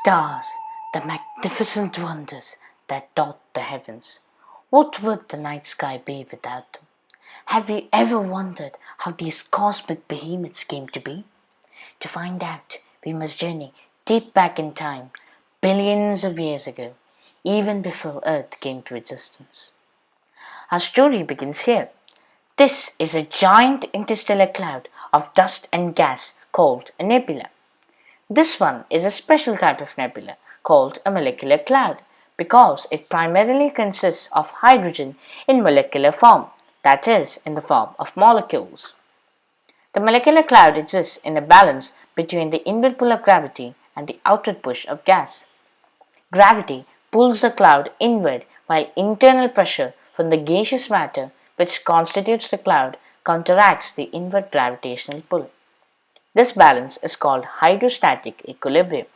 Stars, the magnificent wonders that dot the heavens. What would the night sky be without them? Have you ever wondered how these cosmic behemoths came to be? To find out, we must journey deep back in time, billions of years ago, even before Earth came to existence. Our story begins here. This is a giant interstellar cloud of dust and gas called a nebula. This one is a special type of nebula called a molecular cloud because it primarily consists of hydrogen in molecular form, that is, in the form of molecules. The molecular cloud exists in a balance between the inward pull of gravity and the outward push of gas. Gravity pulls the cloud inward while internal pressure from the gaseous matter which constitutes the cloud counteracts the inward gravitational pull. This balance is called hydrostatic equilibrium.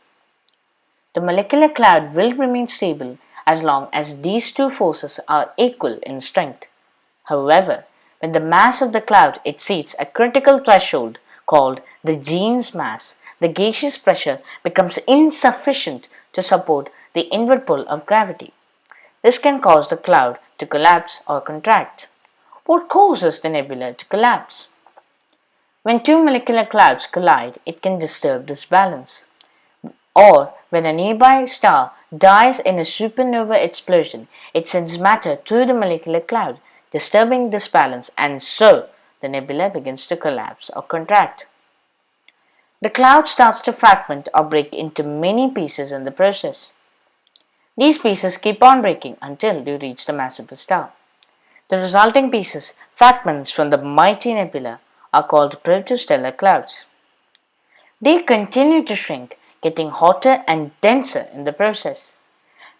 The molecular cloud will remain stable as long as these two forces are equal in strength. However, when the mass of the cloud exceeds a critical threshold called the Jeans mass, the gaseous pressure becomes insufficient to support the inward pull of gravity. This can cause the cloud to collapse or contract. What causes the nebula to collapse? When two molecular clouds collide, it can disturb this balance. Or when a nearby star dies in a supernova explosion, it sends matter through the molecular cloud, disturbing this balance, and so the nebula begins to collapse or contract. The cloud starts to fragment or break into many pieces in the process. These pieces keep on breaking until you reach the mass of the star. The resulting pieces, fragments from the mighty nebula, are called protostellar clouds. They continue to shrink, getting hotter and denser in the process.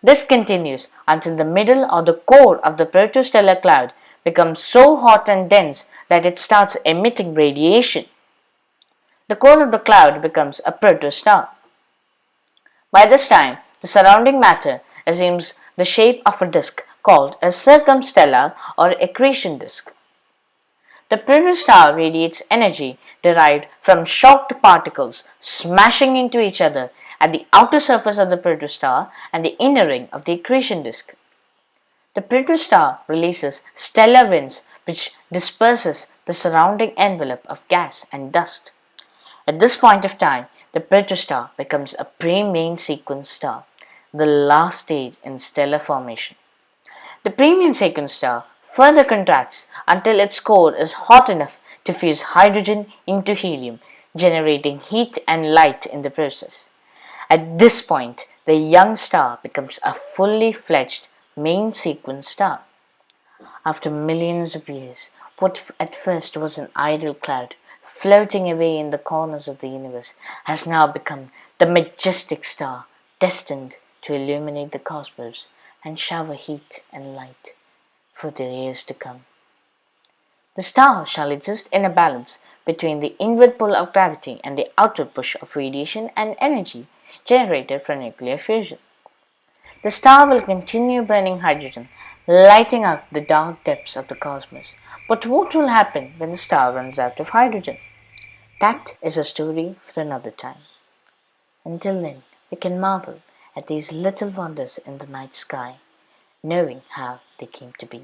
This continues until the middle or the core of the protostellar cloud becomes so hot and dense that it starts emitting radiation. The core of the cloud becomes a protostar. By this time, the surrounding matter assumes the shape of a disk called a circumstellar or accretion disk. The protostar radiates energy derived from shocked particles smashing into each other at the outer surface of the protostar and the inner ring of the accretion disk. The protostar releases stellar winds which disperses the surrounding envelope of gas and dust. At this point of time, the protostar becomes a pre-main sequence star, the last stage in stellar formation. The pre-main sequence star further contracts until its core is hot enough to fuse hydrogen into helium, generating heat and light in the process. At this point, the young star becomes a fully fledged main sequence star. After millions of years, what at first was an idle cloud floating away in the corners of the universe has now become the majestic star destined to illuminate the cosmos and shower heat and light for the years to come. The star shall exist in a balance between the inward pull of gravity and the outward push of radiation and energy generated from nuclear fusion. The star will continue burning hydrogen, lighting up the dark depths of the cosmos. But what will happen when the star runs out of hydrogen? That is a story for another time. Until then, we can marvel at these little wonders in the night sky, knowing how they came to be.